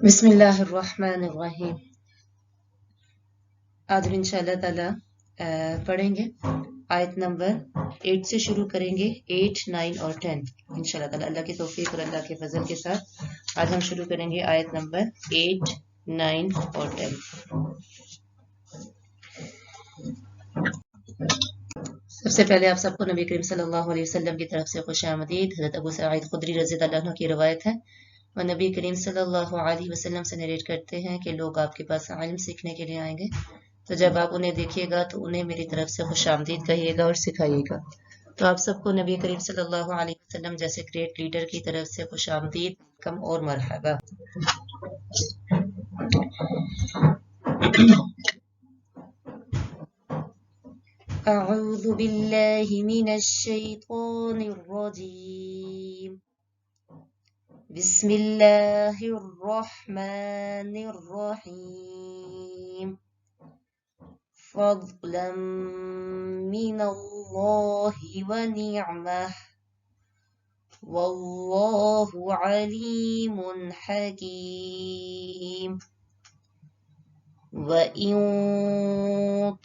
بسم اللہ الرحمن الرحیم۔ آج ہم انشاءاللہ تعالی پڑھیں گے آیت نمبر 8 سے شروع کریں گے، 8، 9 اور 10 انشاءاللہ تعالی اللہ کی توفیق اور اللہ کے فضل کے ساتھ۔ آج ہم شروع کریں گے آیت نمبر 8، 9 اور 10۔ سب سے پہلے آپ سب کو نبی کریم صلی اللہ علیہ وسلم کی طرف سے خوش آمدید۔ حضرت ابو سعید خدری رضی اللہ عنہ کی روایت ہے، اور نبی کریم صلی اللہ علیہ وسلم سے نریٹ کرتے ہیں کہ لوگ آپ کے پاس علم سیکھنے کے لیے آئیں گے، تو جب آپ انہیں دیکھیے گا تو انہیں میری طرف سے خوش آمدید کہیے گا اور سکھائیے گا۔ تو آپ سب کو نبی کریم صلی اللہ علیہ وسلم جیسے گریٹ لیڈر کی طرف سے خوش آمدید، کم اور مرحبا۔ اعوذ باللہ من الشیطان الرجیم، بسم اللہ الرحمن الرحیم، فضلا من اللہ ونعمہ واللہ علیم حکیم۔ وَإِن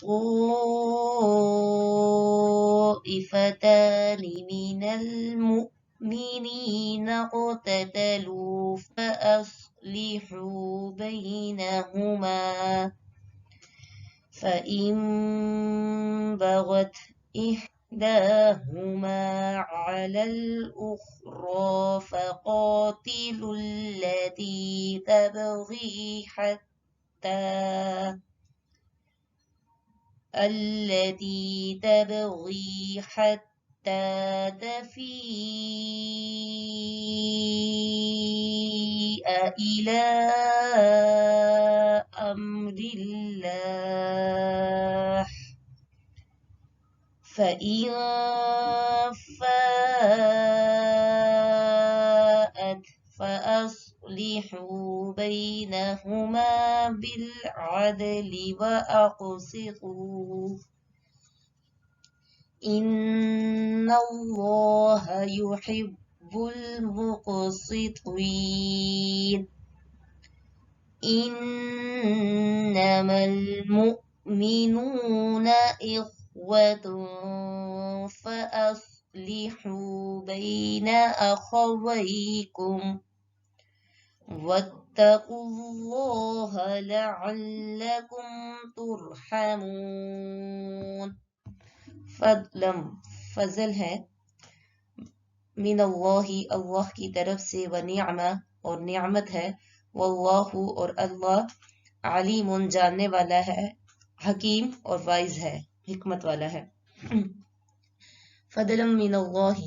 طَائِفَتَانِ مِنَ الْمُؤْمِنِينَ اقْتَتَلُوا فَأَصْلِحُوا بَيْنَهُمَا، فَإِن بَغَتْ إِحْدَاهُمَا عَلَى الْأُخْرَى فَقَاتِلُوا التي تبغي حتى تفيء إلى أمر الله، فإن فاءت فأصلحوا بينهما بالعدل وأقسطوا إن الله يحب المقسطين۔ إنما المؤمنون إخوة فأصلحوا بين أخويكم واتقوا الله لعلكم ترحمون۔ فضل ہے من اللہ اللہ کی طرف سے، ونعمہ اور نعمت ہے، واللہ اور اللہ علیم جاننے والا ہے، حکیم اور وائز ہے، حکمت والا ہے۔ فضل من اللہ،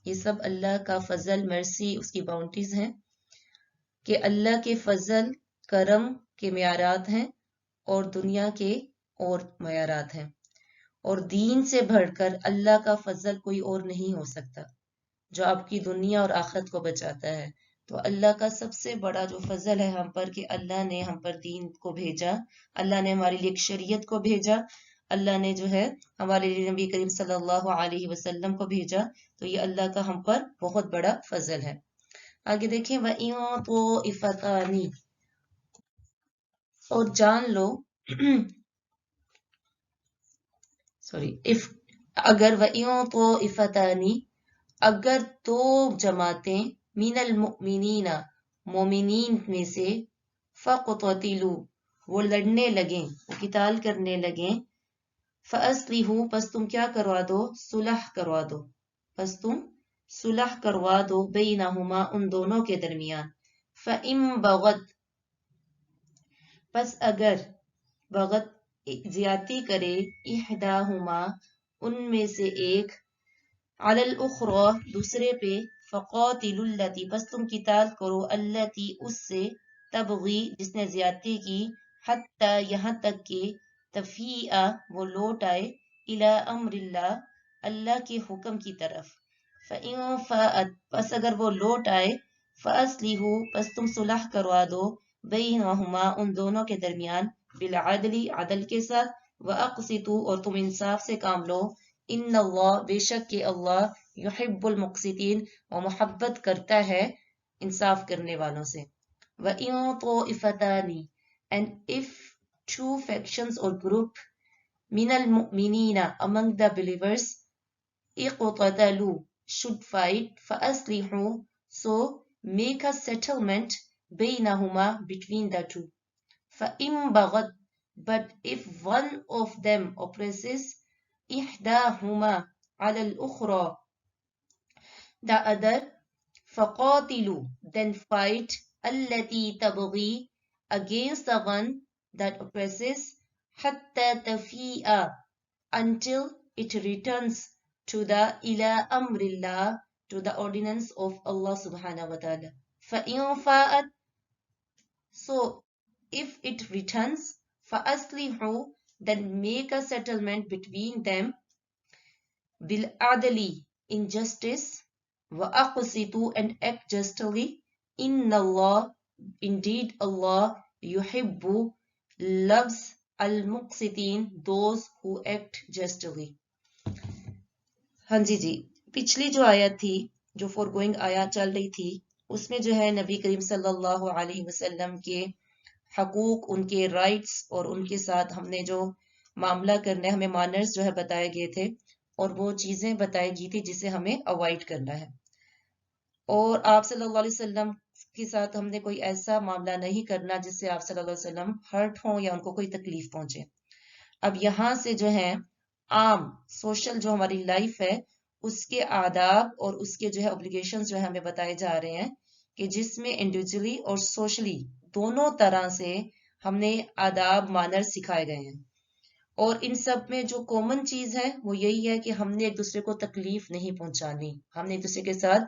یہ سب اللہ کا فضل، مرسی، اس کی باؤنٹیز ہیں، کہ اللہ کے فضل کرم کے معیارات ہیں اور دنیا کے اور معیارات ہیں، اور دین سے بڑھ کر اللہ کا فضل کوئی اور نہیں ہو سکتا جو آپ کی دنیا اور آخرت کو بچاتا ہے۔ تو اللہ کا سب سے بڑا جو فضل ہے ہم پر، کہ اللہ نے ہم پر دین کو بھیجا، اللہ نے ہمارے لیے ایک شریعت کو بھیجا، اللہ نے جو ہے ہمارے لیے نبی کریم صلی اللہ علیہ وسلم کو بھیجا، تو یہ اللہ کا ہم پر بہت بڑا فضل ہے۔ آگے دیکھیں، وَإِن طَائِفَتَانِ، اور جان لو اگر وَإِن طَائِفَتَانِ، اگر دو جماعتیں، من المؤمنین، مومنین میں سے، فَقْتَتِلُوا، وہ لڑنے لگیں، وہ قتال کرنے لگیں، فَأَصْلِحُوا، پس تم کیا کروا دو، صلح کروا دو، پس تم صلح کروا دو، بینہما، ان دونوں کے درمیان، فَإِن بغت، پس اگر بغت زیادتی کرے، احداہما، ان میں سے ایک، علی الاخری، دوسرے پہ، فقاتلوا التی، پس تم قتال کرو، التی، اس سے، تبغی، جس نے زیادتی کی، حتی، یہاں تک کہ، تفیء، وہ لوٹ آئے، الی امر اللہ، اللہ کے حکم کی طرف، فإن فاءت، پس اگر وہ لوٹ آئے، فاصلحوا، پس تم صلح کروا دو، بینہما، ان دونوں کے درمیان، بالعدل، عدل کے ساتھ، واقسطوا، اور تم انصاف سے کام لو، ان اللہ، بے شک کہ اللہ، یحب المقسطین، وہ محبت کرتا ہے انصاف کرنے والوں سے۔ وَإِن طَائِفَتَانِ, and if two factions or group مِنَ الْمُؤْمِنِينَ, among the believers, اقتتلوا, should fight, فَأَصْلِحُوا, so make a settlement, بَيْنَهُمَا, between the two. فَإِن بَغَتْ, but if one of them oppresses, إِحْدَاهُمَا عَلَى الْأُخْرَى, the other, فَقَاتِلُوا, then fight, الَّتِي تَبْغِي, against the one that oppresses, حَتَّى تَفِيءَ, until it returns to the إِلَى أَمْرِ اللَّهِ, to the ordinance of Allah subhanahu wa ta'ala. فَإِن فَاءَتْ, so if it returns, فَأَصْلِحُوا, then make a settlement between them, بِالْعَدْلِ, in justice, وَأَقْسِطُوا, and act justly, إِنَّ اللَّهَ, indeed Allah, يُحِبُّ, loves, al-muqsitin, those who act justly. ہاں جی پچھلی جو آیت تھی، جو four going آیات چل رہی تھی، اس میں جو ہے نبی کریم صلی اللہ علیہ وسلم کے حقوق، ان کے رائٹس، اور ان کے ساتھ ہم نے جو معاملہ کرنا ہے، ہمیں مانرز جو ہے بتائے گئے تھے، اور وہ چیزیں بتائی گئی تھی جسے ہمیں اوائڈ کرنا ہے. اور آپ صلی اللہ علیہ وسلم کے ساتھ ہم نے کوئی ایسا معاملہ نہیں کرنا جس سے آپ صلی اللہ علیہ وسلم ہرٹ ہوں یا ان کو کوئی تکلیف پہنچے. اب یہاں سے جو ہے عام سوشل جو ہماری لائف ہے، اس کے آداب اور اس کے جو ہے اوبلیگیشنز جو ہے ہمیں بتائے جا رہے ہیں، کہ جس میں انڈیویجولی اور سوشلی دونوں طرح سے ہم نے آداب مانر سکھائے گئے ہیں. اور ان سب میں جو کامن چیز ہے وہ یہی ہے کہ ہم نے ایک دوسرے کو تکلیف نہیں پہنچانی، ہم نے ایک دوسرے کے ساتھ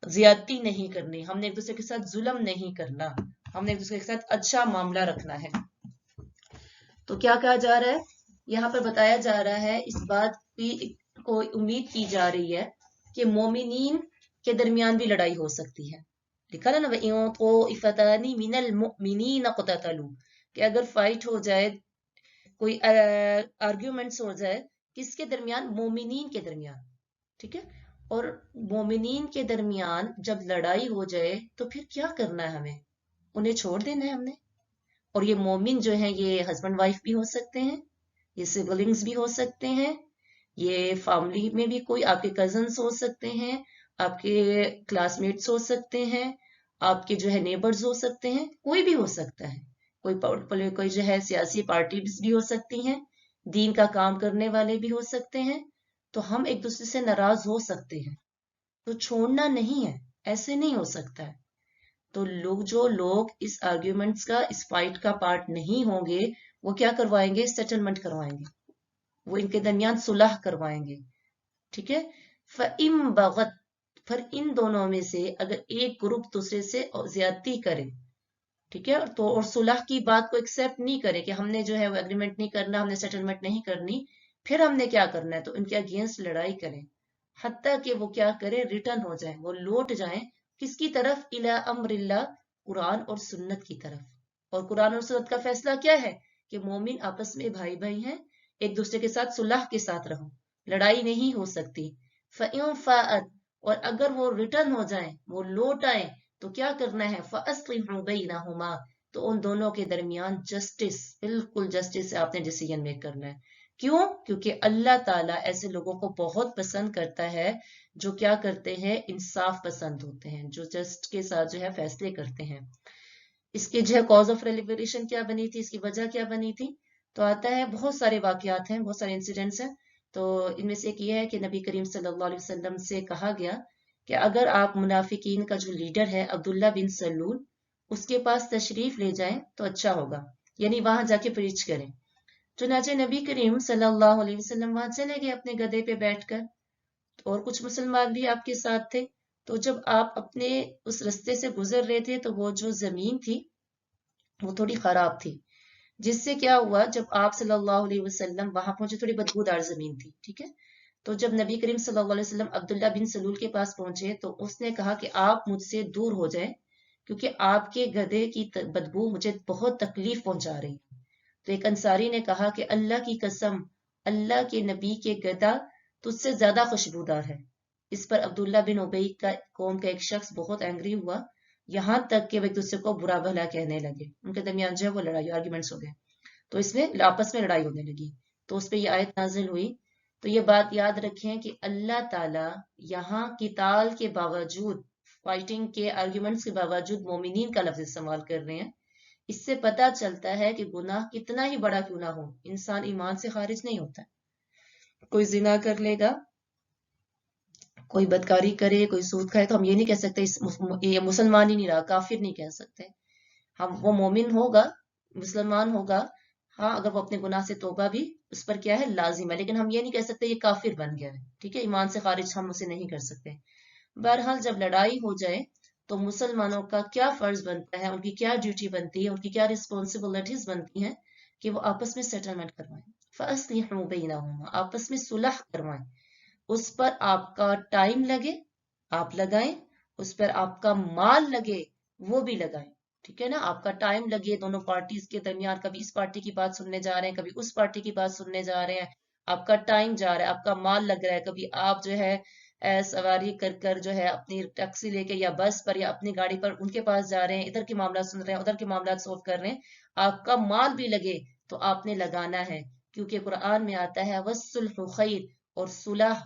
زیادتی نہیں کرنی، ہم نے ایک دوسرے کے ساتھ ظلم نہیں کرنا، ہم نے ایک دوسرے کے ساتھ اچھا معاملہ رکھنا ہے. تو کیا کہا جا رہا ہے یہاں پر؟ بتایا جا رہا ہے اس بات کو امید کی جا رہی ہے کہ مومنین کے درمیان بھی لڑائی ہو سکتی ہے. لکھا نا وَإِن طَائِفَتَانِ مِنَ الْمُؤْمِنِينَ اقْتَتَلُوا، کہ اگر فائٹ ہو جائے، کوئی آرگیومنٹس ہو جائے، کس کے درمیان؟ مومنین کے درمیان. ٹھیک ہے، اور مومنین کے درمیان جب لڑائی ہو جائے تو پھر کیا کرنا ہے؟ ہمیں انہیں چھوڑ دینا ہے ہم نے. اور یہ مومن جو ہیں یہ ہسبینڈ وائف بھی ہو سکتے ہیں، یہ سبلنگز بھی ہو سکتے ہیں، یہ فیملی میں بھی کوئی آپ کے کزنس ہو سکتے ہیں، آپ کے کلاس میٹس ہو سکتے ہیں، آپ کے جو ہے نیبرز ہو سکتے ہیں، کوئی بھی ہو سکتا ہے. کوئی جو ہے سیاسی پارٹیز بھی ہو سکتی ہیں، دین کا کام کرنے والے بھی ہو سکتے ہیں. تو ہم ایک دوسرے سے ناراض ہو سکتے ہیں، تو چھوڑنا نہیں ہے، ایسے نہیں ہو سکتا ہے. تو جو لوگ اس آرگیومنٹس کا، اس فائٹ کا پارٹ نہیں ہوں گے، وہ کیا کروائیں گے؟ سیٹلمنٹ کروائیں گے، وہ ان کے درمیان صلح کروائیں گے. ٹھیک ہے، فَإِن بَغَتْ، پھر ان دونوں میں سے اگر ایک گروپ دوسرے سے زیادتی کرے، ٹھیک ہے، تو اور صلح کی بات کو ایکسیپٹ نہیں کرے کہ ہم نے جو ہے وہ اگریمنٹ نہیں کرنا، ہم نے سیٹلمنٹ نہیں کرنی، پھر ہم نے کیا کرنا ہے؟ تو ان کے اگینسٹ لڑائی کریں، حتیٰ کہ وہ کیا کریں؟ ریٹرن ہو جائیں، وہ لوٹ جائیں. کس کی طرف؟ الی امر اللہ، قرآن اور سنت کی طرف. اور قرآن اور سنت کا فیصلہ کیا ہے؟ کہ مومن آپس میں بھائی بھائی ہیں، ایک دوسرے کے ساتھ صلح کے ساتھ رہو، لڑائی نہیں ہو سکتی. فَإِن فَاءَتْ، اور اگر وہ ریٹرن ہو جائیں، وہ لوٹ آئیں، تو کیا کرنا ہے؟ فَأَصْلِحُوا بَيْنَهُمَا، تو ان دونوں کے درمیان جسٹس، بالکل جسٹس سے آپ نے ڈیسیجن میک کرنا ہے. کیوں؟ کیونکہ اللہ تعالیٰ ایسے لوگوں کو بہت پسند کرتا ہے جو کیا کرتے ہیں؟ انصاف پسند ہوتے ہیں، جو جسٹ کے ساتھ جو ہے فیصلے کرتے ہیں. اس کے جو ہے کاز آف ریلیبریشن کیا بنی تھی، اس کی وجہ کیا بنی تھی؟ تو آتا ہے بہت سارے واقعات ہیں، بہت سارے انسیڈنٹس ہیں. تو ان میں سے ایک یہ ہے کہ نبی کریم صلی اللہ علیہ وسلم سے کہا گیا کہ اگر آپ منافقین کا جو لیڈر ہے عبداللہ بن سلول، اس کے پاس تشریف لے جائیں تو اچھا ہوگا، یعنی وہاں جا کے پریچ کریں. چنانچہ نبی کریم صلی اللہ علیہ وسلم وہاں چلے گئے اپنے گدھے پہ بیٹھ کر، اور کچھ مسلمان بھی آپ کے ساتھ تھے. تو جب آپ اپنے اس رستے سے گزر رہے تھے تو وہ جو زمین تھی وہ تھوڑی خراب تھی، جس سے کیا ہوا، جب آپ صلی اللہ علیہ وسلم وہاں پہنچے، تھوڑی بدبودار زمین تھی. ٹھیک ہے، تو جب نبی کریم صلی اللہ علیہ وسلم عبداللہ بن سلول کے پاس پہنچے تو اس نے کہا کہ آپ مجھ سے دور ہو جائیں، کیونکہ آپ کے گدھے کی بدبو مجھے بہت تکلیف پہنچا رہی. تو ایک انصاری نے کہا کہ اللہ کی قسم، اللہ کے نبی کے گدھا تجھ سے زیادہ خوشبودار ہے. اس پر عبداللہ بن ابی کا قوم کا ایک شخص بہت اینگری ہوا، یہاں تک کہ وہ ایک دوسرے کو برا بھلا کہنے لگے، ان کے درمیان جو ہے وہ لڑائی آرگیومنٹس ہو گئے، تو اس میں آپس میں لڑائی ہونے لگی، تو اس پہ یہ آیت نازل ہوئی۔ تو یہ بات یاد رکھیں کہ اللہ تعالیٰ یہاں قتال کے باوجود، فائٹنگ کے آرگیومنٹس کے باوجود مومنین کا لفظ استعمال کر رہے ہیں۔ اس سے پتہ چلتا ہے کہ گناہ کتنا ہی بڑا کیوں نہ ہو، انسان ایمان سے خارج نہیں ہوتا۔ کوئی زنا کر لے گا، کوئی بدکاری کرے، کوئی سود کھائے، تو ہم یہ نہیں کہہ سکتے یہ مسلمان ہی نہیں رہا، کافر نہیں کہہ سکتے ہم۔ وہ مومن ہوگا، مسلمان ہوگا، ہاں اگر وہ اپنے گناہ سے توبہ بھی اس پر کیا ہے لازم ہے، لیکن ہم یہ نہیں کہہ سکتے یہ کافر بن گیا ہے، ٹھیک ہے، ایمان سے خارج ہم اسے نہیں کر سکتے۔ بہرحال جب لڑائی ہو جائے تو مسلمانوں کا کیا فرض بنتا ہے، ان کی کیا ڈیوٹی بنتی ہے، ان کی کیا رسپانسبلٹیز بنتی ہیں کہ وہ آپس میں سیٹلمنٹ کروائیں، فَأَصْلِحُوا بَيْنَهُمَا، آپس میں صلح کروائیں۔ اس پر آپ کا ٹائم لگے آپ لگائیں، اس پر آپ کا مال لگے وہ بھی لگائیں، ٹھیک ہے نا، آپ کا ٹائم لگے دونوں پارٹیز کے درمیان، کبھی اس پارٹی کی بات سننے جا رہے ہیں، کبھی اس پارٹی کی بات سننے جا رہے ہیں، آپ کا ٹائم جا رہا ہے، آپ کا مال لگ رہا ہے، کبھی آپ جو ہے سواری کر کر جو ہے اپنی ٹیکسی لے کے یا بس پر یا اپنی گاڑی پر ان کے پاس جا رہے ہیں، ادھر کے معاملات سن رہے ہیں، ادھر کے معاملات سولو کر رہے ہیں، آپ کا مال بھی لگے تو آپ نے لگانا ہے، کیونکہ قرآن میں آتا ہے وَالصُّلْحُ خَيْرٌ، اور صلح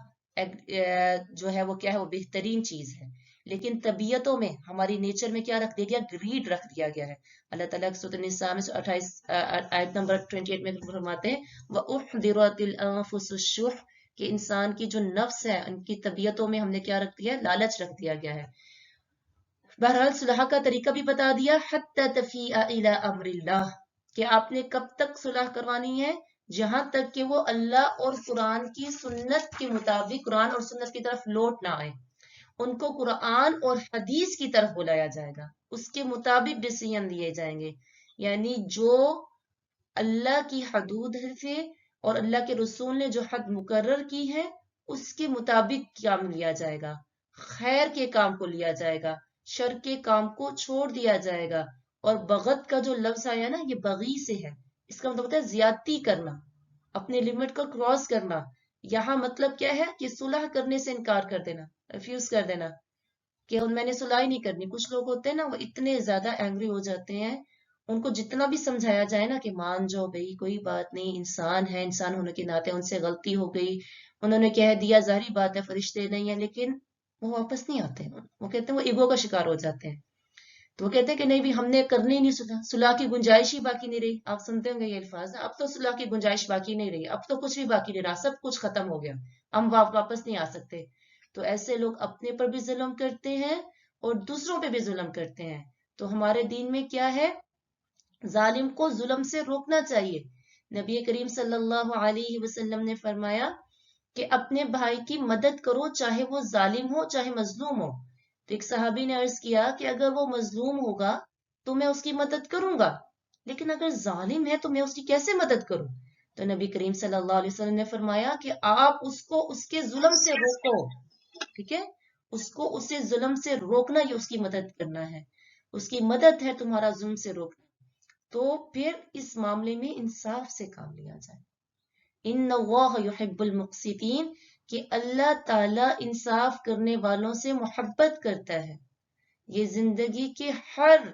جو ہے وہ کیا ہے، وہ بہترین چیز ہے۔ لیکن طبیعتوں میں ہماری نیچر میں کیا رکھ دیا گیا، گریڈ رکھ دیا گیا ہے۔ اللہ تعالیٰ سورۃ النساء میں 28 آیت نمبر 28 میں فرماتے ہیں وَأُحْضِرَتِ الْأَنفُسُ الشُّحَّ، کہ انسان کی جو نفس ہے ان کی طبیعتوں میں ہم نے کیا رکھ دیا ہے، لالچ رکھ دیا گیا ہے۔ بہرحال صلح کا طریقہ بھی بتا دیا، حتی تفیء الی امر اللہ، کہ آپ نے کب تک صلح کروانی ہے، جہاں تک کہ وہ اللہ اور قرآن کی سنت کے مطابق، قرآن اور سنت کی طرف لوٹ نہ آئے، ان کو قرآن اور حدیث کی طرف بلایا جائے گا، اس کے مطابق ڈیسیژن لیے جائیں گے، یعنی جو اللہ کی حدود سے اور اللہ کے رسول نے جو حد مقرر کی ہے اس کے مطابق کام لیا جائے گا، خیر کے کام کو لیا جائے گا، شر کے کام کو چھوڑ دیا جائے گا۔ اور بغت کا جو لفظ آیا نا، یہ بغی سے ہے، اس کا مطلب ہوتا ہے زیادتی کرنا، اپنے لمٹ کو کراس کرنا۔ یہاں مطلب کیا ہے کہ صلح کرنے سے انکار کر دینا، ریفیوز کر دینا، کہ میں نے صلح ہی نہیں کرنی۔ کچھ لوگ ہوتے ہیں نا، وہ اتنے زیادہ اینگری ہو جاتے ہیں، ان کو جتنا بھی سمجھایا جائے نا کہ مان جاؤ بھائی کوئی بات نہیں، انسان ہے، انسان ہونے کے ناطے ان سے غلطی ہو گئی، انہوں نے کہہ دیا، ظاہری بات ہے فرشتے نہیں ہیں، لیکن وہ واپس نہیں آتے، وہ کہتے ہیں وہ ایگو کا شکار ہو جاتے ہیں، تو وہ کہتے ہیں کہ نہیں بھی ہم نے کرنی ہی نہیں صلح، صلح کی گنجائش ہی باقی نہیں رہی۔ آپ سنتے ہوں گے یہ الفاظ، اب تو صلح کی گنجائش باقی نہیں رہی، اب تو کچھ بھی باقی نہیں رہا، سب کچھ ختم ہو گیا، ہم واپس نہیں آ سکتے۔ تو ایسے لوگ اپنے پر بھی ظلم کرتے ہیں اور دوسروں پہ بھی ظلم کرتے ہیں۔ تو ہمارے دین میں کیا ہے، ظالم کو ظلم سے روکنا چاہیے۔ نبی کریم صلی اللہ علیہ وسلم نے فرمایا کہ اپنے بھائی کی مدد کرو، چاہے وہ ظالم ہو چاہے مظلوم ہو۔ تو ایک صحابی نے عرض کیا کہ اگر وہ مظلوم ہوگا تو میں اس کی مدد کروں گا، لیکن اگر ظالم ہے تو میں اس کی کیسے مدد کروں؟ تو نبی کریم صلی اللہ علیہ وسلم نے فرمایا کہ آپ اس کو اس کے ظلم سے روکو، ٹھیک ہے، اس کو اسے ظلم سے روکنا، یہ اس کی مدد کرنا ہے، اس کی مدد ہے تمہارا ظلم سے روکنا۔ تو پھر اس معاملے میں انصاف سے کام لیا جائے۔ ان اللہ یحب المقسطین، کہ اللہ تعالیٰ انصاف کرنے والوں سے محبت کرتا ہے۔ یہ زندگی کے ہر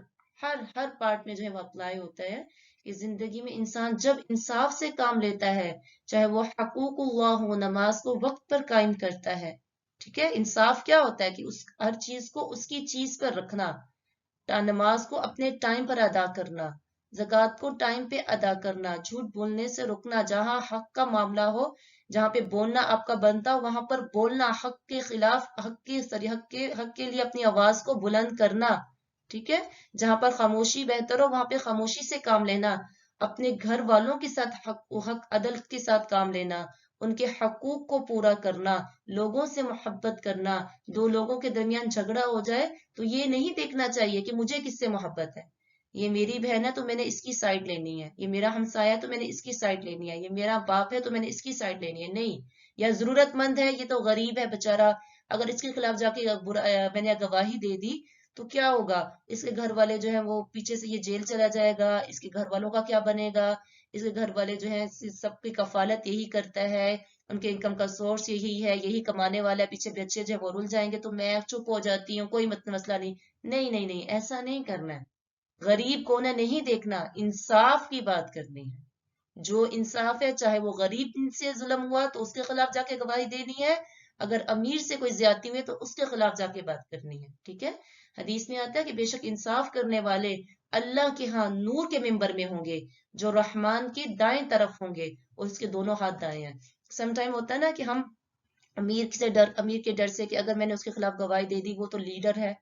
پارٹ میں جو ہے وہ اپلائی ہوتا ہے کہ زندگی میں انسان جب انصاف سے کام لیتا ہے، چاہے وہ حقوق اللہ ہو، نماز کو وقت پر قائم کرتا ہے، ٹھیک ہے، انصاف کیا ہوتا ہے کہ ہر چیز کو اس کی چیز پر رکھنا، نماز کو اپنے ٹائم پر ادا کرنا، زکوٰۃ کو ٹائم پہ ادا کرنا، جھوٹ بولنے سے رکنا، جہاں حق کا معاملہ ہو، جہاں پہ بولنا آپ کا بنتا ہو وہاں پر بولنا، حق کے خلاف، حق کے لیے اپنی آواز کو بلند کرنا، ٹھیک ہے، جہاں پر خاموشی بہتر ہو وہاں پہ خاموشی سے کام لینا، اپنے گھر والوں کے ساتھ حق عدل کے ساتھ کام لینا، ان کے حقوق کو پورا کرنا، لوگوں سے محبت کرنا۔ دو لوگوں کے درمیان جھگڑا ہو جائے تو یہ نہیں دیکھنا چاہیے کہ مجھے کس سے محبت ہے، یہ میری بہن ہے تو میں نے اس کی سائڈ لینی ہے، یہ میرا ہمسایہ ہے تو میں نے اس کی سائڈ لینی ہے، یہ میرا باپ ہے تو میں نے اس کی سائڈ لینی ہے، نہیں، یا ضرورت مند ہے، یہ تو غریب ہے بیچارہ، اگر اس کے خلاف جا کے میں نے گواہی دے دی تو کیا ہوگا، اس کے گھر والے جو ہیں وہ پیچھے سے یہ جیل چلا جائے گا، اس کے گھر والوں کا کیا بنے گا، اس کے گھر والے جو ہیں سب کی کفالت یہی کرتا ہے، ان کے انکم کا سورس یہی ہے، یہی کمانے والا ہے، پیچھے بچے جو وہ رول جائیں گے تو میں چپ ہو جاتی ہوں، کوئی مسئلہ نہیں. نہیں نہیں نہیں، ایسا نہیں کرنا ہے. غریب کو نہیں دیکھنا، انصاف کی بات کرنی ہے. جو انصاف ہے، چاہے وہ غریب سے ظلم ہوا تو اس کے خلاف جا کے گواہی دینی ہے، اگر امیر سے کوئی زیادتی ہوئی تو اس کے خلاف جا کے بات کرنی ہے. ٹھیک ہے. حدیث میں آتا ہے کہ بے شک انصاف کرنے والے اللہ کے ہاں نور کے ممبر میں ہوں گے، جو رحمان کی دائیں طرف ہوں گے اور اس کے دونوں ہاتھ دائیں ہیں. سم ٹائم ہوتا ہے نا کہ ہم امیر کے ڈر سے کہ اگر میں نے اس کے خلاف گواہی دے دی، وہ تو لیڈر ہے،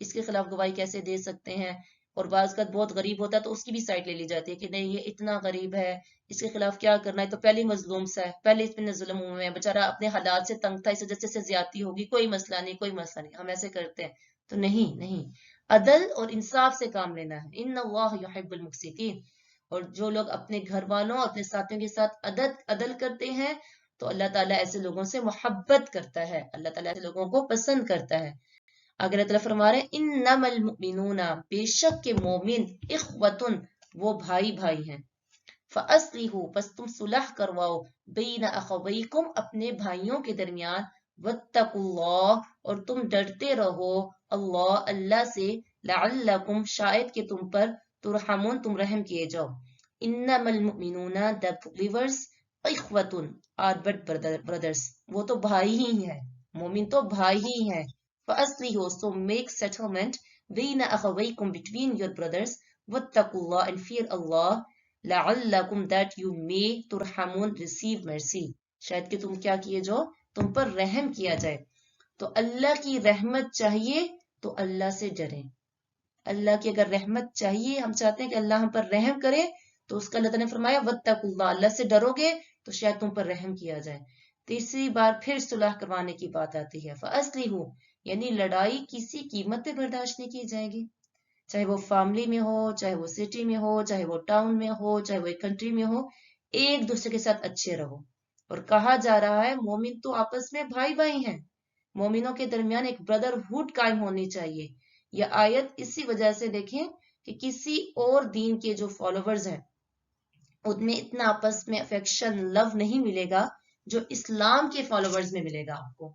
اس کے خلاف گواہی کیسے دے سکتے ہیں. اور بعض کا بہت غریب ہوتا ہے تو اس کی بھی سائڈ لے لی جاتی ہے کہ نہیں یہ اتنا غریب ہے، اس کے خلاف کیا کرنا ہے، تو پہلے مظلوم سا ہے، پہلے اس پہ ظلم ہوئے ہیں، بےچارا اپنے حالات سے تنگ تھا، اس وجہ سے زیادتی ہوگی، کوئی مسئلہ نہیں، کوئی مسئلہ نہیں. ہم ایسے کرتے ہیں تو نہیں نہیں، عدل اور انصاف سے کام لینا ہے. ان اللہ یحب المقسطین. اور جو لوگ اپنے گھر والوں اور اپنے ساتھیوں کے ساتھ عدل کرتے ہیں تو اللہ تعالیٰ ایسے لوگوں سے محبت کرتا ہے، اللہ تعالیٰ ایسے لوگوں کو پسند کرتا ہے. اگر اللہ تعالیٰ فرما رہے ہیں انما المؤمنون، بے شک کے مومن، اخوتن، وہ بھائی بھائی ہیں. فاصلحوا، پس تم صلح کرواؤ، بین اخویکم، اپنے بھائیوں کے درمیان، واتقوا اللہ، اور تم ڈرتے رہو اللہ سے، لعلکم، شاید کہ تم پر، ترحمون، تم رحم کیے جاؤ. انما المؤمنون، the believers، اخوتن، are but brothers، وہ تو بھائی ہی ہیں، مومن تو بھائی ہی ہیں. فاصلحوا، so make settlement، been اخویکم، between your brothers، واتقوا اللہ، and fear Allah، لعلکم، that you may، ترحمون، receive mercy، شاید کہ تم کیا کیے جو، تم پر رحم کیا جائے. تو اللہ کی رحمت چاہیے تو اللہ سے ڈریں. اللہ کی اگر رحمت چاہیے، ہم چاہتے ہیں کہ اللہ ہم پر رحم کرے، تو اس کا اللہ تعالیٰ نے فرمایا واتقوا اللہ، اللہ سے ڈرو گے تو شاید تم پر رحم کیا جائے. تیسری بار پھر صلح کروانے کی بات آتی ہے. فاصلحوا، یعنی لڑائی کسی قیمت پہ برداشت نہیں کی جائے گی، چاہے وہ فیملی میں ہو، چاہے وہ سٹی میں ہو، چاہے وہ ٹاؤن میں ہو، چاہے وہ ایک کنٹری میں ہو، ایک دوسرے کے ساتھ اچھے رہو. اور کہا جا رہا ہے مومن تو آپس میں بھائی بھائی ہیں، مومنوں کے درمیان ایک بردرہوڈ قائم ہونی چاہیے. یہ آیت اسی وجہ سے دیکھیں کہ کسی اور دین کے جو فالوورز ہیں ان میں اتنا آپس میں افیکشن، لو نہیں ملے گا جو اسلام کے فالوورز میں ملے گا آپ کو.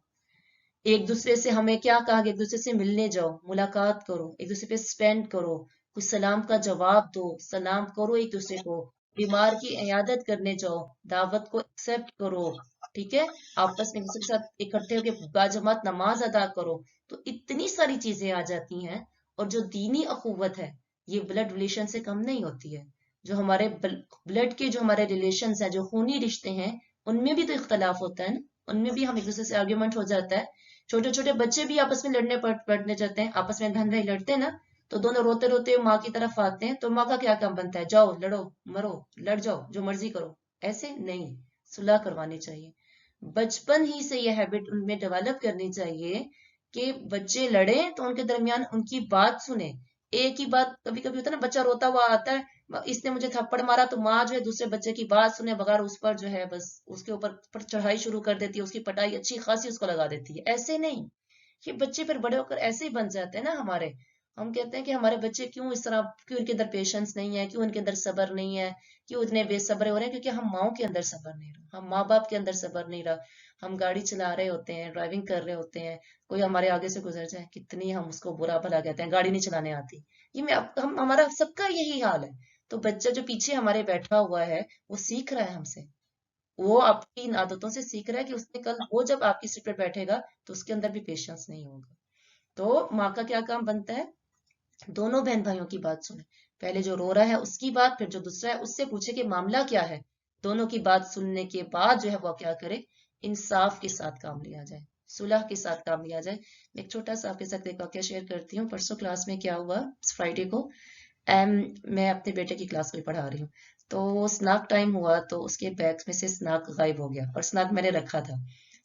ایک دوسرے سے ہمیں کیا کہا کہ ایک دوسرے سے ملنے جاؤ، ملاقات کرو، ایک دوسرے پہ سپینڈ کرو، کچھ سلام کا جواب دو، سلام کرو ایک دوسرے کو، بیمار کی عیادت کرنے جاؤ، دعوت کو ایکسپٹ کرو. ٹھیک ہے. آپس میں دوسرے کے ساتھ اکٹھے ہو کے باجماعت نماز ادا کرو. تو اتنی ساری چیزیں آ جاتی ہیں. اور جو دینی اخوت ہے یہ بلڈ ریلیشن سے کم نہیں ہوتی ہے. جو ہمارے بلڈ کے جو ہمارے ریلیشنز ہیں، جو خونی رشتے ہیں، ان میں بھی تو اختلاف ہوتا ہے نا، ان میں بھی ہم ایک دوسرے سے آرگیومنٹ ہو جاتا ہے. چھوٹے چھوٹے بچے بھی آپس میں لڑنے پڑنے جاتے ہیں، آپس میں بہن بھائی لڑتے ہیں نا، تو دونوں روتے روتے ماں کی طرف آتے ہیں تو ماں کا کیا کام بنتا ہے، جاؤ لڑو مرو، لڑ جاؤ، جو مرضی کرو. ایسے نہیں، صلح کروانی چاہیے. بچپن ہی سے یہ ہیبٹ ان میں ڈیولپ کرنی چاہیے کہ بچے لڑیں تو ان کے درمیان ان کی بات سنیں. ایک ہی بات، کبھی کبھی ہوتا ہے نا بچہ روتا ہوا آتا ہے، اس نے مجھے تھپڑ مارا، تو ماں جو ہے دوسرے بچے کی بات سنے بغیر اس پر جو ہے بس اس کے اوپر چڑھائی شروع کر دیتی ہے، اس کی پٹائی اچھی خاصی اس کو لگا دیتی ہے. ایسے نہیں. یہ بچے پھر بڑے ہو کر ایسے ہی بن جاتے ہیں نا ہمارے. ہم کہتے ہیں کہ ہمارے بچے کیوں اس طرح، کیوں ان کے اندر پیشنس نہیں ہے، کیوں ان کے اندر صبر نہیں ہے، کیوں اتنے بے صبر ہو رہے ہیں، کیونکہ ہم ماؤں کے اندر صبر نہیں رہا، ہم ماں باپ کے اندر صبر نہیں رہا. ہم گاڑی چلا رہے ہوتے ہیں، ڈرائیونگ کر رہے ہوتے ہیں، کوئی ہمارے آگے سے گزر جائے، کتنی ہم اس کو برا بھلا کہتے ہیں، گاڑی نہیں چلانے آتی. ہمارا سب کا یہی حال ہے. تو بچہ جو پیچھے ہمارے بیٹھا ہوا ہے وہ سیکھ رہا ہے ہم سے، وہ آپ کی ان عادتوں سے سیکھ رہا ہے کہ اس نے کل وہ جب آپ کی سیٹ پہ بیٹھے گا تو اس کے اندر بھی پیشنس نہیں ہوگا. تو ماں کا کیا کام بنتا ہے، دونوں بہن بھائیوں کی بات سنیں. پہلے جو رو رہا ہے اس کی بات، پھر جو دوسرا ہے اس سے پوچھے کہ معاملہ کیا ہے. دونوں کی بات سننے کے بعد جو ہے وہ کیا کرے، انصاف کے ساتھ کام لیا جائے، صلح کے ساتھ کام لیا جائے. میں ایک چھوٹا سا آپ کے ساتھ ایک واقعہ شیئر کرتی ہوں. پرسوں کلاس میں کیا ہوا، فرائیڈے کو میں اپنے بیٹے کی کلاس کو پڑھا رہی ہوں، تو اسنیک ٹائم ہوا تو اس کے بیگ میں سے اسنیک غائب ہو گیا، اور اسنیک میں نے رکھا تھا.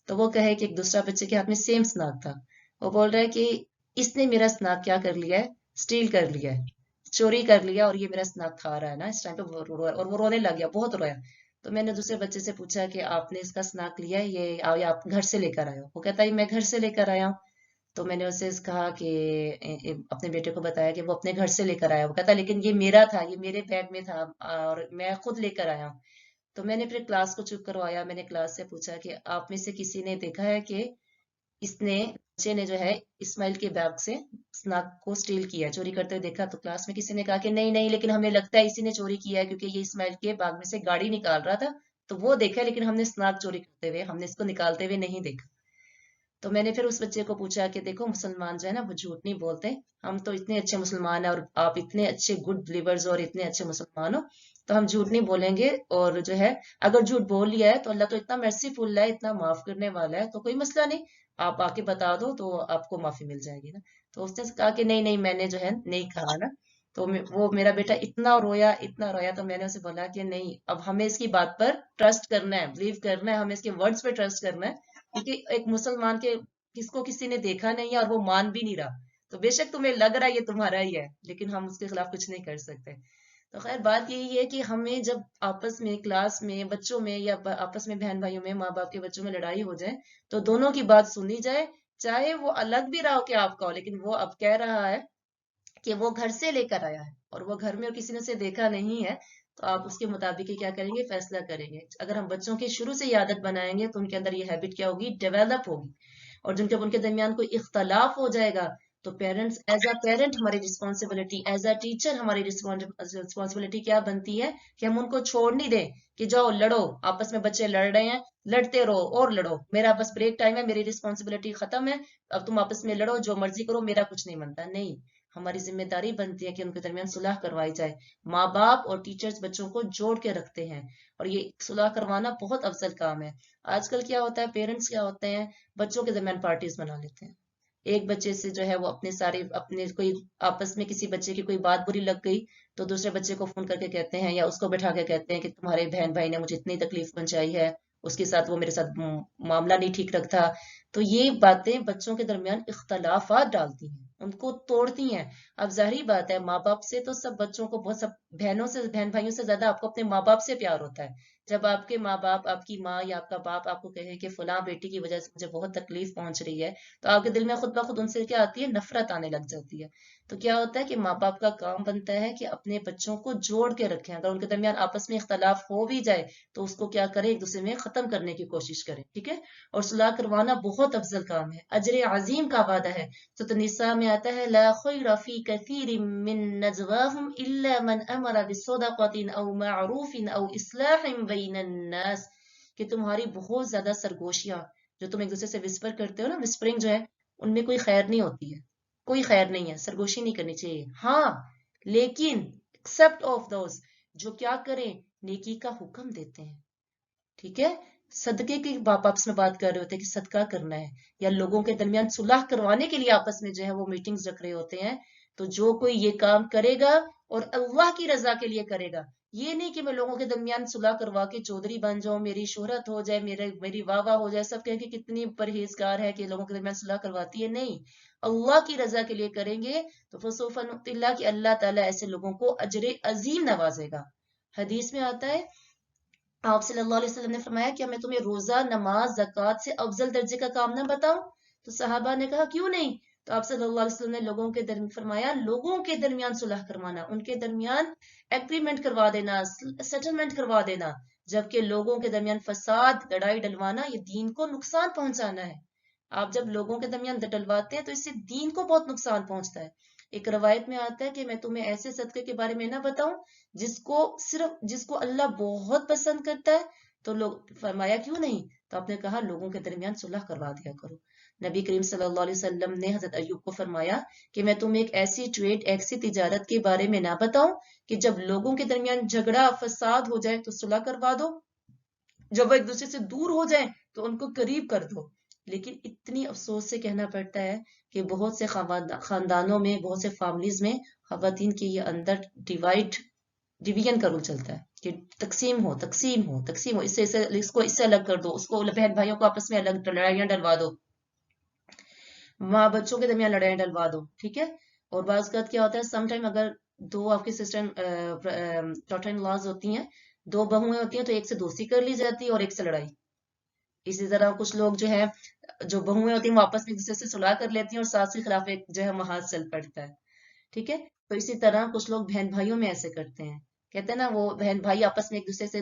تو وہ کہے کہ ایک دوسرا بچے کے ہاتھ میں سیم اسنیک تھا. وہ بول رہا ہے کہ اس نے میرا اسنیک کیا کر لیا ہے، اسٹیل کر لیا ہے، چوری کر لیا، اور یہ میرا اسنیک کھا رہا ہے نا اس ٹائم پہ. اور وہ رونے لگ گیا، بہت رویا. تو میں نے دوسرے بچے سے پوچھا کہ آپ نے اس کا اسنیک لیا ہے یہ آپ گھر سے لے کر آئے ہو؟ وہ کہتا ہے میں گھر سے لے کر آیا ہوں. تو میں نے اسے کہا کہ اپنے بیٹے کو بتایا کہ وہ اپنے گھر سے لے کر آیا. وہ کہتا لیکن یہ میرا تھا، یہ میرے بیگ میں تھا اور میں خود لے کر آیا ہوں. تو میں نے پھر کلاس کو چپ کروایا. میں نے کلاس سے پوچھا کہ آپ میں سے کسی نے دیکھا ہے کہ بچے نے جو ہے اسماعیل کے بیگ سے اسنیک کو اسٹیل کیا, چوری کرتے ہوئے دیکھا؟ تو کلاس میں کسی نے کہا کہ نہیں نہیں, لیکن ہمیں لگتا ہے اسی نے چوری کیا ہے, کیونکہ یہ اسماعیل کے بیگ میں سے گاڑی نکال رہا تھا تو وہ دیکھا, لیکن ہم نے اسنیک چوری کرتے ہوئے, ہم نے اس کو نکالتے ہوئے نہیں دیکھا. تو میں نے پھر اس بچے کو پوچھا کہ دیکھو مسلمان جو ہے نا وہ جھوٹ نہیں بولتے, ہم تو اتنے اچھے مسلمان ہیں اور آپ اتنے اچھے گڈ بلیورز اور اتنے اچھے مسلمان ہو, تو ہم جھوٹ نہیں بولیں گے, اور جو ہے اگر جھوٹ بول لیا ہے تو اللہ تو اتنا مرسیفل ہے, اتنا معاف کرنے والا ہے, تو کوئی مسئلہ نہیں, آپ آ کے بتا دو تو آپ کو معافی مل جائے گی نا. تو اس نے کہا کہ نہیں نہیں, میں نے جو ہے نہیں کہا نا. تو وہ میرا بیٹا اتنا رویا, تو میں نے اسے بولا کہ نہیں, اب ہمیں اس کی بات پر ٹرسٹ کرنا ہے, بلیو کرنا ہے, ہمیں اس کے ورڈز پہ ٹرسٹ کرنا ہے, کیونکہ ایک مسلمان کے کس کو کسی نے دیکھا نہیں ہے اور وہ مان بھی نہیں رہا, تو بے شک تمہیں لگ رہا ہے یہ تمہارا ہی ہے, لیکن ہم اس کے خلاف کچھ نہیں کر سکتے. تو خیر بات یہی ہے کہ ہمیں جب آپس میں کلاس میں بچوں میں یا آپس میں بہن بھائیوں میں ماں باپ کے بچوں میں لڑائی ہو جائے تو دونوں کی بات سنی جائے, چاہے وہ الگ بھی رہا ہو کہ آپ کا ہو, لیکن وہ اب کہہ رہا ہے کہ وہ گھر سے لے کر آیا ہے اور وہ گھر میں اور کسی نے اسے دیکھا نہیں ہے, تو آپ اس کے مطابق ہی کیا کریں گے, فیصلہ کریں گے. اگر ہم بچوں کی شروع سے یہ عادت بنائیں گے تو ان کے اندر یہ ہیبٹ کیا ہوگی, ڈیولپ ہوگی. اور جب ان کے درمیان کوئی اختلاف ہو جائے گا تو پیرنٹس, ایز اے پیرنٹ ہماری رسپانسبلٹی, ایز اے ٹیچر ہماری رسپانسبلٹی کیا بنتی ہے کہ ہم ان کو چھوڑ نہیں دیں کہ جاؤ لڑو, آپس میں بچے لڑ رہے ہیں, لڑتے رہو اور لڑو, میرا بس بریک ٹائم ہے, میری رسپانسبلٹی ختم ہے, اب تم آپس میں لڑو, جو مرضی کرو, میرا کچھ نہیں بنتا. نہیں, ہماری ذمہ داری بنتی ہے کہ ان کے درمیان صلح کروائی جائے. ماں باپ اور ٹیچرز بچوں کو جوڑ کے رکھتے ہیں اور یہ صلح کروانا بہت افضل کام ہے. آج کل کیا ہوتا ہے, پیرنٹس کیا ہوتے ہیں, بچوں کے درمیان پارٹیز بنا لیتے ہیں. ایک بچے سے جو ہے وہ اپنے کوئی آپس میں کسی بچے کی کوئی بات بری لگ گئی تو دوسرے بچے کو فون کر کے کہتے ہیں یا اس کو بٹھا کے کہتے ہیں کہ تمہارے بہن بھائی نے مجھے اتنی تکلیف پہنچائی ہے, اس کے ساتھ وہ میرے ساتھ معاملہ نہیں ٹھیک رکھتا. تو یہ باتیں بچوں کے درمیان اختلافات ڈالتی ہیں, ان کو توڑتی ہیں. اب ظاہری بات ہے, ماں باپ سے تو سب بچوں کو بہت, سب بہن بھائیوں سے زیادہ آپ کو اپنے ماں باپ سے پیار ہوتا ہے. جب آپ کے ماں باپ, آپ کی ماں یا آپ کا باپ آپ کو کہے کہ فلاں بیٹی کی وجہ سے مجھے بہت تکلیف پہنچ رہی ہے, تو آپ کے دل میں خود بخود ان سے کیا آتی ہے, نفرت آنے لگ جاتی ہے. تو کیا ہوتا ہے کہ ماں باپ کا کام بنتا ہے کہ اپنے بچوں کو جوڑ کے رکھیں. اگر ان کے درمیان آپس میں اختلاف ہو بھی جائے تو اس کو کیا کریں, ایک دوسرے میں ختم کرنے کی کوشش کریں, ٹھیک ہے. اور صلح کروانا بہت افضل کام ہے, اجر عظیم کا وعدہ ہے. سورۃ النساء میں آتا ہے, لا خیر فی کثیر من نجواہم الا من امر بصدقۃ او معروف او اصلاح بین الناس, کہ تمہاری بہت زیادہ سرگوشیاں جو تم ایک دوسرے سے وسپر کرتے ہو نا, وسپرنگ جو ہے, ان میں کوئی خیر نہیں ہوتی ہے, کوئی خیر نہیں ہے, سرگوشی نہیں کرنی چاہیے. ہاں لیکن ایکسپٹ آف دوز جو کیا کریں, نیکی کا حکم دیتے ہیں, ٹھیک ہے. صدقے کی آپس میں بات کر رہے ہوتے ہیں کہ صدقہ کرنا ہے, یا لوگوں کے درمیان صلح کروانے کے لیے آپس میں جو ہے وہ میٹنگز رکھ رہے ہوتے ہیں, تو جو کوئی یہ کام کرے گا اور اللہ کی رضا کے لیے کرے گا, یہ نہیں کہ میں لوگوں کے درمیان صلح کروا کے چودھری بن جاؤں, میری شہرت ہو جائے, میری واہ واہ ہو جائے, سب کہیں کہ کتنی پرہیزگار ہے کہ لوگوں کے درمیان صلح کرواتی ہے. نہیں, اللہ کی رضا کے لیے کریں گے تو فسوف نؤتی اللہ, کہ اللہ تعالیٰ ایسے لوگوں کو اجر عظیم نوازے گا. حدیث میں آتا ہے, آپ صلی اللہ علیہ وسلم نے فرمایا کہ میں تمہیں روزہ, نماز, زکوٰۃ سے افضل درجے کا کام نہ بتاؤں؟ تو صحابہ نے کہا کیوں نہیں؟ تو آپ صلی اللہ علیہ وسلم نے لوگوں کے فرمایا, لوگوں کے درمیان صلح کروانا, ان کے درمیان ایگریمنٹ کروا دینا, سیٹلمنٹ کروا دینا, جبکہ لوگوں کے درمیان فساد, لڑائی ڈلوانا, یہ دین کو نقصان پہنچانا ہے. آپ جب لوگوں کے درمیان ڈلواتے ہیں تو اس سے دین کو بہت نقصان پہنچتا ہے. ایک روایت میں آتا ہے کہ میں تمہیں ایسے صدقے کے بارے میں نہ بتاؤں جس کو اللہ بہت پسند کرتا ہے؟ تو لوگ فرمایا کیوں نہیں؟ تو آپ نے کہا لوگوں کے درمیان صلح کروا دیا کرو. نبی کریم صلی اللہ علیہ وسلم نے حضرت ایوب کو فرمایا کہ میں تمہیں ایک ایسی ٹریڈ, ایسی تجارت کے بارے میں نہ بتاؤں کہ جب لوگوں کے درمیان جھگڑا, فساد ہو جائے تو صلح کروا دو, جب وہ ایک دوسرے سے دور ہو جائیں تو ان کو قریب کر دو. لیکن اتنی افسوس سے کہنا پڑتا ہے کہ بہت سے خاندانوں میں, بہت سے فیملیز میں خواتین کے یہ اندر ڈویژن کا رول چلتا ہے کہ تقسیم ہو, اس کو اس سے الگ کر دو, اس کو بہن بھائیوں کو آپس میں الگ, لڑائیاں ڈلوا دو, ماں بچوں کے درمیان لڑائیاں ڈلوا دو, ٹھیک ہے. اور بعض اوقات کیا ہوتا ہے, سم ٹائم اگر دو آپ کی سسٹر ڈاٹر ان لاز ہوتی ہیں, دو بہویں ہوتی ہیں, تو ایک سے دوستی کر لی جاتی ہے اور ایک سے لڑائی. اسی طرح کچھ لوگ جو ہے, جو بہویں ہوتی ہیں وہ آپس میں ایک دوسرے سے صلح کر لیتی ہیں اور ساس کے خلاف ایک جو ہے محاذ چل پڑتا ہے, ٹھیک ہے. تو اسی طرح کچھ لوگ بہن بھائیوں میں ایسے کرتے ہیں, کہتے ہیں نا وہ بہن بھائی آپس میں ایک دوسرے سے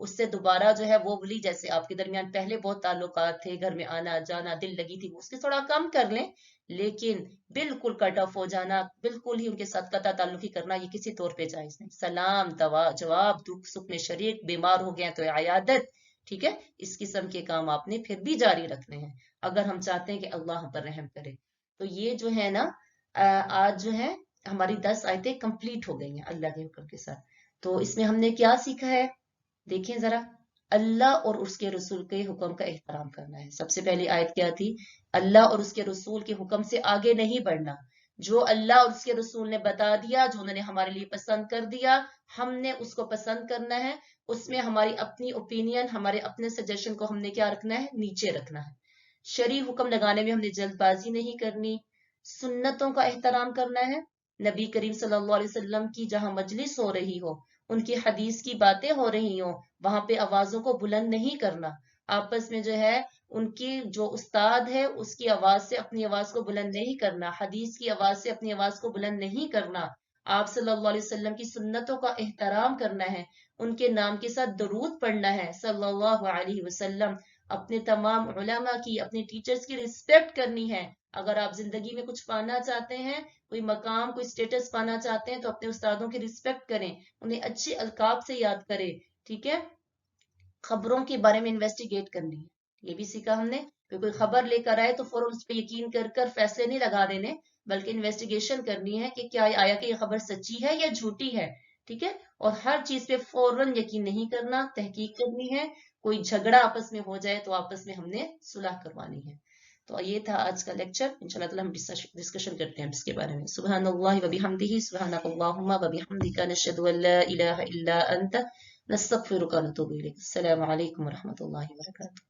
اس سے دوبارہ جو ہے وہ ولی جیسے آپ کے درمیان پہلے بہت تعلقات تھے، گھر میں آنا جانا، دل لگی تھی، اس کے تھوڑا کم کر لیں، لیکن بالکل کٹ آف ہو جانا، بالکل ہی ان کے ساتھ قطع تعلقی کرنا، یہ کسی طور پہ جائز نہیں۔ سلام جواب، دکھ سکھ میں شریک، بیمار ہو گئے تو عیادت، ٹھیک ہے، اس قسم کے کام آپ نے پھر بھی جاری رکھنے ہیں اگر ہم چاہتے ہیں کہ اللہ ہم پر رحم کرے۔ تو یہ جو ہے نا آج جو ہے ہماری 10 آیتیں کمپلیٹ ہو گئی ہیں اللہ کے حکم کے ساتھ۔ تو اس میں ہم نے کیا سیکھا ہے، دیکھیں ذرا، اللہ اور اس کے رسول کے حکم کا احترام کرنا ہے۔ سب سے پہلی آیت کیا تھی؟ اللہ اور اس کے رسول کے حکم سے آگے نہیں بڑھنا، جو اللہ اور اس کے رسول نے بتا دیا، جو انہوں نے ہمارے لیے پسند کر دیا، ہم نے اس کو پسند کرنا ہے، اس میں ہماری اپنی اوپینین، ہمارے اپنے سجیشن کو ہم نے کیا رکھنا ہے، نیچے رکھنا ہے۔ شرعی حکم لگانے میں ہم نے جلد بازی نہیں کرنی، سنتوں کا احترام کرنا ہے، نبی کریم صلی اللہ علیہ وسلم کی جہاں مجلس ہو رہی ہو، ان کی حدیث کی باتیں ہو رہی ہوں، وہاں پہ آوازوں کو بلند نہیں کرنا، آپس میں جو ہے ان کی جو استاد ہے اس کی آواز سے اپنی آواز کو بلند نہیں کرنا، حدیث کی آواز سے اپنی آواز کو بلند نہیں کرنا، آپ صلی اللہ علیہ وسلم کی سنتوں کا احترام کرنا ہے، ان کے نام کے ساتھ درود پڑھنا ہے صلی اللہ علیہ وسلم، اپنے تمام علماء کی، اپنے ٹیچرز کی رسپیکٹ کرنی ہے۔ اگر آپ زندگی میں کچھ پانا چاہتے ہیں، کوئی مقام، کوئی سٹیٹس پانا چاہتے ہیں، تو اپنے استادوں کی رسپیکٹ کریں، انہیں اچھے القاب سے یاد کریں، ٹھیک ہے۔ خبروں کے بارے میں انویسٹیگیٹ کرنی ہے، یہ بھی سیکھا ہم نے، کوئی خبر لے کر آئے تو فوراً اس پہ یقین کر کر فیصلے نہیں لگا دینے، بلکہ انویسٹیگیشن کرنی ہے کہ کیا آیا کہ یہ خبر سچی ہے یا جھوٹی ہے، ٹھیک ہے۔ اور ہر چیز پہ فوراً یقین نہیں کرنا، تحقیق کرنی ہے، کوئی جھگڑا آپس میں ہو جائے تو آپس میں ہم نے صلح کروانی ہے۔ تو یہ تھا آج کا لیکچر، انشاءاللہ تعالی ہم ڈسکشن کرتے ہیں اس کے بارے میں۔ سبحان اللہ و بحمدہ، سبحانک اللہم و بحمدک، نشہد ان لا الہ الا انت، نستغفرک و نتوب الیک۔ السلام علیکم و رحمۃ اللہ وبرکاتہ۔